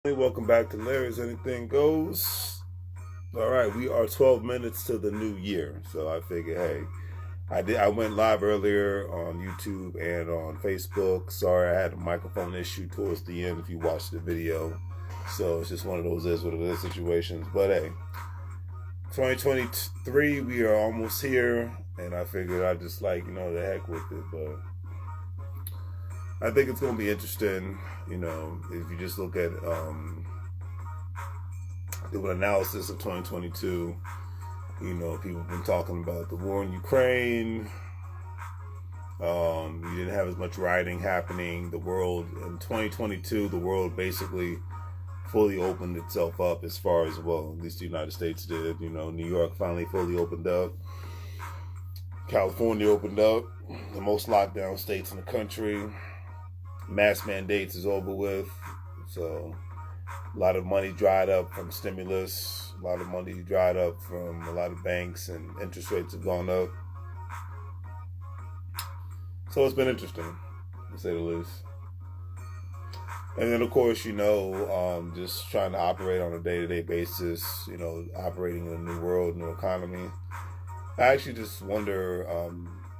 Welcome back to Larry's Anything Goes. All right, we are 12 minutes to the new year, so I figured, hey, I went live earlier on YouTube and on Facebook. Sorry, I had a microphone issue towards the end. If you watched the video, so it's just one of those is what it is situations. But hey, 2023, we are almost here, and I figured I'd just the heck with it, but. I think it's going to be interesting, if you just look at do an analysis of 2022. People have been talking about the war in Ukraine. You didn't have as much rioting happening. The world in 2022, the world basically fully opened itself up as far as, well, at least the United States did. New York finally fully opened up. California opened up, the most lockdown states in the country. Mass mandates is over with, so a lot of money dried up from stimulus, a lot of money dried up from a lot of banks, and interest rates have gone up. So it's been interesting, to say the least. And then, of course, just trying to operate on a day-to-day basis, operating in a new world, new economy. I actually just wonder,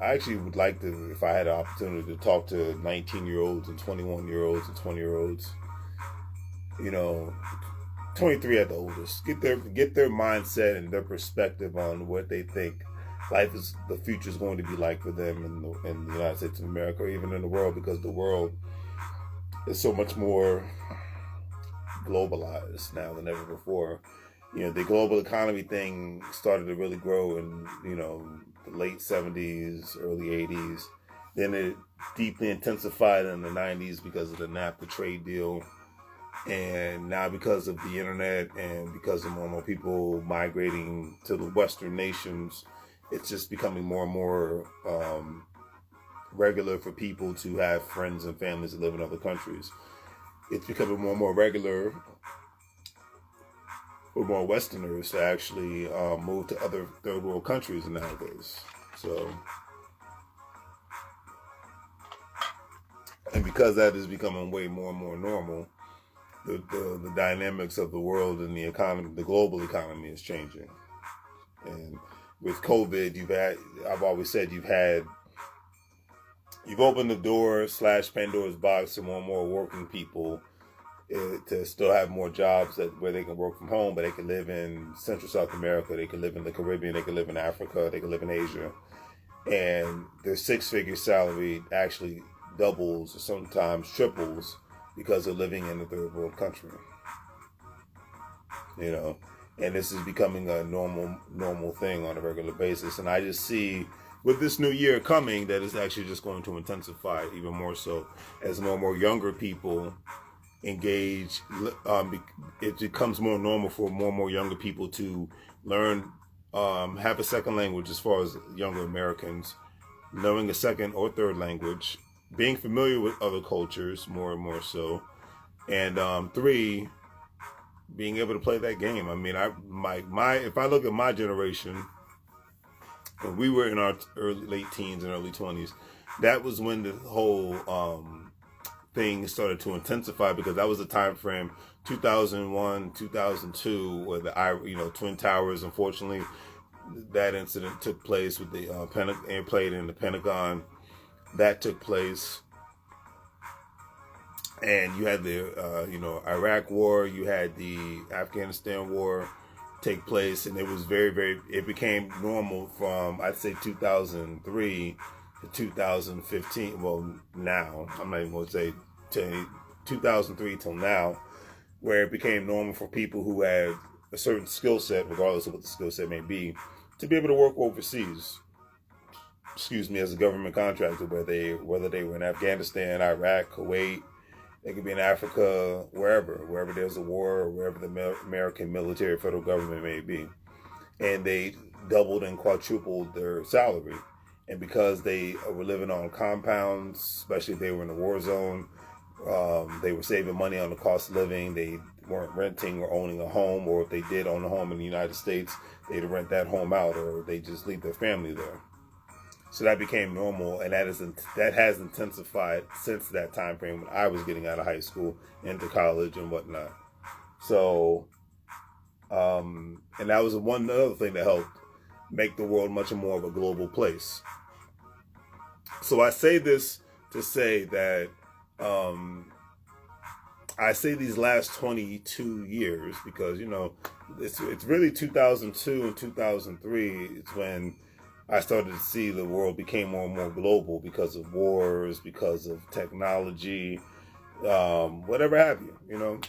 I actually would like to, if I had an opportunity to talk to 19-year-olds and 21-year-olds and 20-year-olds, 23 at the oldest, get their mindset and their perspective on what they think the future is going to be like for them in the United States of America, or even in the world, because the world is so much more globalized now than ever before. The global economy thing started to really grow in, the late 70s, early 80s. Then it deeply intensified in the 90s because of the NAFTA trade deal. And now because of the internet and because of more and more people migrating to the Western nations, it's just becoming more and more regular for people to have friends and families that live in other countries. It's becoming more and more regular for more Westerners to actually move to other third world countries nowadays. So, and because that is becoming way more and more normal, the dynamics of the world and the economy, the global economy, is changing. And with COVID, I've always said you've opened the door / Pandora's box to more and more working people to still have more jobs where they can work from home, but they can live in Central South America, they can live in the Caribbean, they can live in Africa, they can live in Asia, and their six-figure salary actually doubles or sometimes triples because they're living in a third world country. And this is becoming a normal thing on a regular basis. And I just see with this new year coming that it's actually just going to intensify even more so as more and more younger people engage. It becomes more normal for more and more younger people to learn, have a second language as far as younger Americans, knowing a second or third language, being familiar with other cultures more and more so, and 3, being able to play that game. I mean, if I look at my generation, when we were in our late teens and early 20s, that was when the whole things started to intensify, because that was the time frame 2001 2002 where the Twin Towers, unfortunately, that incident took place with the airplane in the Pentagon. That took place, and you had the Iraq War, you had the Afghanistan War take place, and it was it became normal from, I'd say, 2003 to 2015. Well, now I'm not even going to say 2003 till now, where it became normal for people who had a certain skill set, regardless of what the skill set may be, to be able to work overseas. As a government contractor, whether they were in Afghanistan, Iraq, Kuwait, they could be in Africa, wherever there's a war, or wherever the American military federal government may be. And they doubled and quadrupled their salary. And because they were living on compounds, especially if they were in a war zone, they were saving money on the cost of living. They weren't renting or owning a home, or if they did own a home in the United States, they'd rent that home out, or they just leave their family there. So that became normal, and that has intensified since that time frame when I was getting out of high school, into college and whatnot. So, and that was one other thing that helped make the world much more of a global place. So I say this to say that I say these last 22 years because, it's really 2002 and 2003. It's when I started to see the world became more and more global because of wars, because of technology, whatever have you,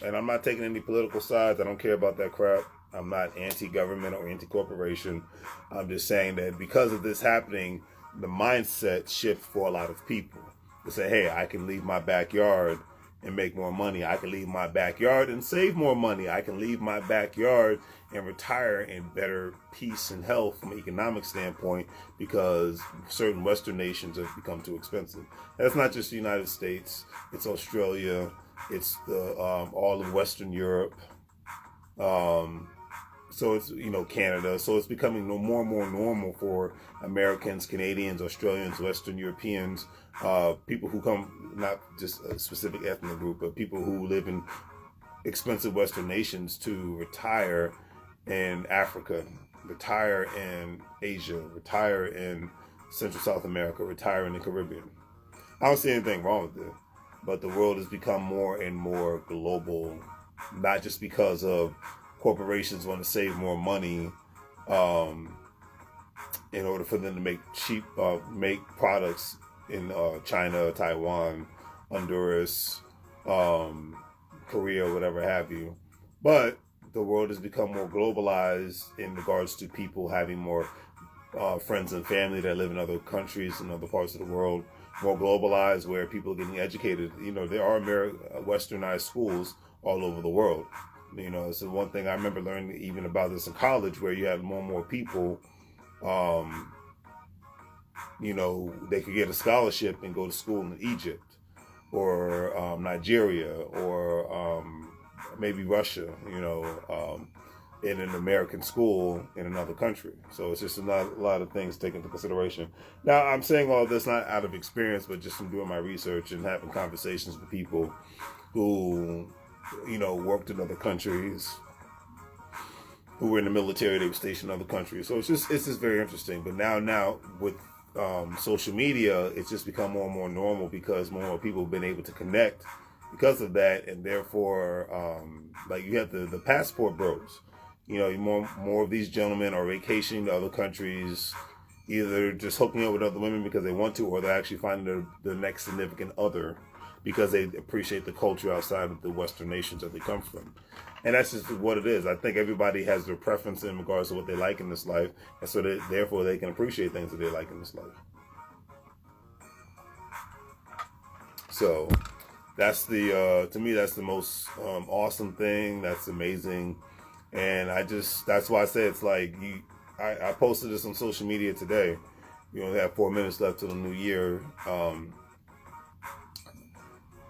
And I'm not taking any political sides. I don't care about that crap. I'm not anti-government or anti-corporation. I'm just saying that because of this happening, the mindset shift for a lot of people to say, hey, I can leave my backyard and make more money. I can leave my backyard and save more money. I can leave my backyard and retire in better peace and health from an economic standpoint because certain Western nations have become too expensive. That's not just the United States. It's Australia. It's the all of Western Europe. So it's, Canada. So it's becoming more and more normal for Americans, Canadians, Australians, Western Europeans, people who come, not just a specific ethnic group, but people who live in expensive Western nations to retire in Africa, retire in Asia, retire in Central South America, retire in the Caribbean. I don't see anything wrong with it, but the world has become more and more global, not just because of corporations want to save more money in order for them to make make products in China, Taiwan, Honduras, Korea, whatever have you. But the world has become more globalized in regards to people having more friends and family that live in other countries and other parts of the world, more globalized where people are getting educated. There are westernized schools all over the world. So one thing I remember learning even about this in college, where you had more and more people, they could get a scholarship and go to school in Egypt or Nigeria or maybe Russia, in an American school in another country. So it's just a lot of things taken into consideration. Now, I'm saying all this not out of experience, but just from doing my research and having conversations with people who worked in other countries, who were in the military, they were stationed in other countries. So it's just very interesting. But now with social media, it's just become more and more normal because more and more people have been able to connect because of that, and therefore, like you have the passport bros. More of these gentlemen are vacationing to other countries, either just hooking up with other women because they want to, or they're actually finding their next significant other because they appreciate the culture outside of the Western nations that they come from. And that's just what it is. I think everybody has their preference in regards to what they like in this life, and so therefore they can appreciate things that they like in this life. So that's to me, that's the most awesome thing. That's amazing. And that's why I say it's like, I posted this on social media today. We only have 4 minutes left till the new year.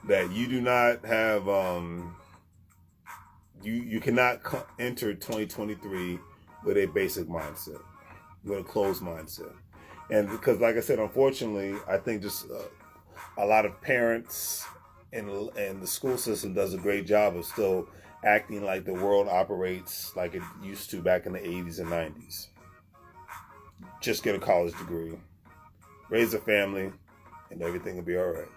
That you do not have, you cannot enter 2023 with a basic mindset, with a closed mindset. And because, like I said, unfortunately, I think just a lot of parents and the school system does a great job of still acting like the world operates like it used to back in the 80s and 90s. Just get a college degree, raise a family, and everything will be all right.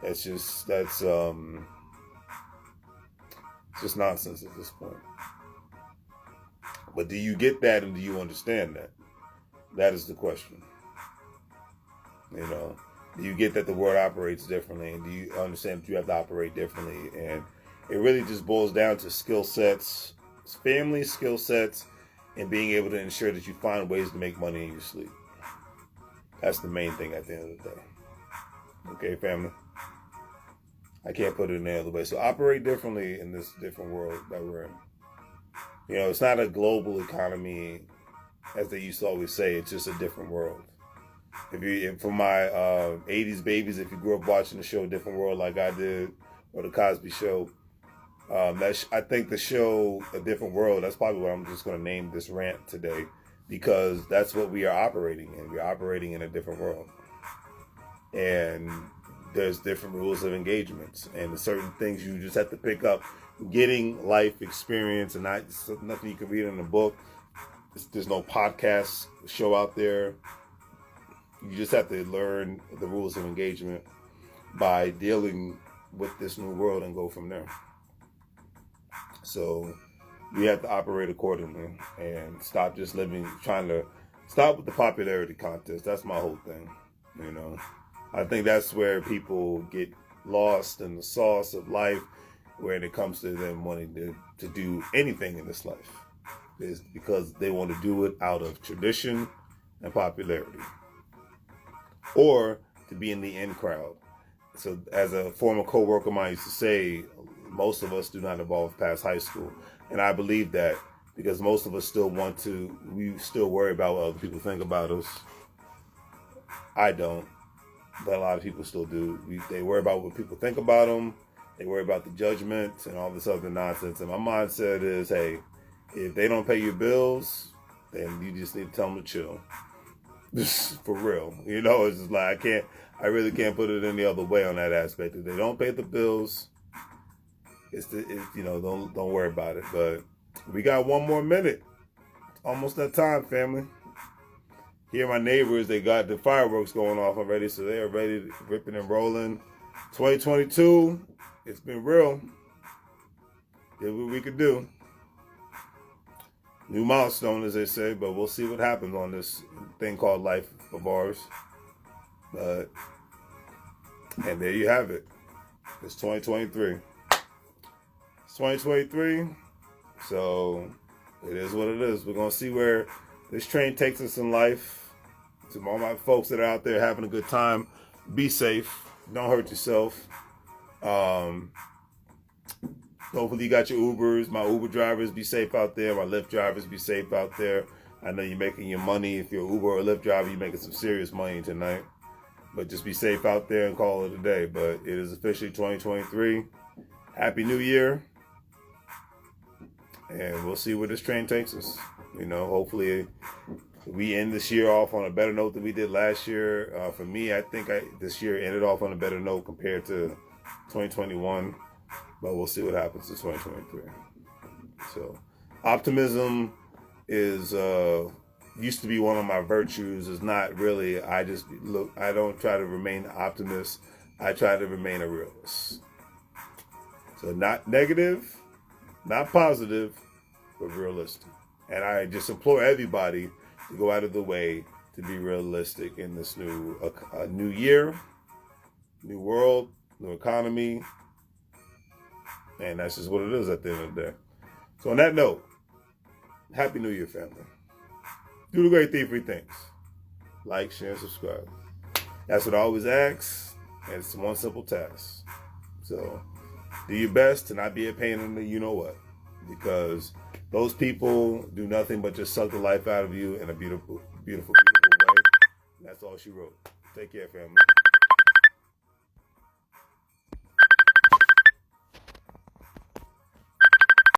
That's just nonsense at this point. But do you get that, and do you understand that? That is the question. Do you get that the world operates differently, and do you understand that you have to operate differently? And it really just boils down to skill sets, family skill sets, and being able to ensure that you find ways to make money in your sleep. That's the main thing at the end of the day. Okay, family? I can't put it any other way. So operate differently in this different world that we're in. It's not a global economy, as they used to always say. It's just a different world. For my 80s babies, if you grew up watching the show Different World like I did, or the Cosby Show, I think the show A Different World, that's probably what I'm just going to name this rant today, because that's what we are operating in. We're operating in a different world. And there's different rules of engagements, and certain things you just have to pick up getting life experience, and not nothing you can read in a book. There's no podcast show out there. You just have to learn the rules of engagement by dealing with this new world and go from there. So we have to operate accordingly and stop just stop with the popularity contest. That's my whole thing. I think that's where people get lost in the sauce of life when it comes to them wanting to do anything in this life. Is because they want to do it out of tradition and popularity, or to be in the in crowd. So as a former co-worker of mine used to say, most of us do not evolve past high school. And I believe that because most of us we still worry about what other people think about us. I don't, but a lot of people still do. They worry about what people think about them. They worry about the judgment and all this other nonsense. And my mindset is, hey, if they don't pay your bills, then you just need to tell them to chill. For real. It's just like, I really can't put it any other way on that aspect. If they don't pay the bills, don't worry about it. But we got 1 more minute. Almost that time, family. Here, my neighbors, they got the fireworks going off already, so they're ready, ripping and rolling. 2022, it's been real. Did what we could do. New milestone, as they say, but we'll see what happens on this thing called life of ours. And there you have it. It's 2023. It's 2023, so it is what it is. We're going to see where this train takes us in life. To all my folks that are out there having a good time, be safe. Don't hurt yourself. Hopefully you got your Ubers. My Uber drivers, be safe out there. My Lyft drivers, be safe out there. I know you're making your money. If you're an Uber or Lyft driver, you're making some serious money tonight. But just be safe out there and call it a day. But it is officially 2023. Happy New Year. And we'll see where this train takes us. Hopefully we end this year off on a better note than we did last year. For me, I think this year ended off on a better note compared to 2021. But we'll see what happens in 2023. So, optimism is used to be one of my virtues. It's not really. I don't try to remain an optimist. I try to remain a realist. So, not negative, not positive, but realistic. And I just implore everybody to go out of the way to be realistic in this new year, new world, new economy. And that's just what it is at the end of the day. So on that note, Happy New Year, family. Do the great thing, 3 things. Like, share, and subscribe. That's what I always ask, and it's one simple task. So do your best to not be a pain in the you-know-what. Because those people do nothing but just suck the life out of you in a beautiful, beautiful, beautiful way. And that's all she wrote. Take care, family.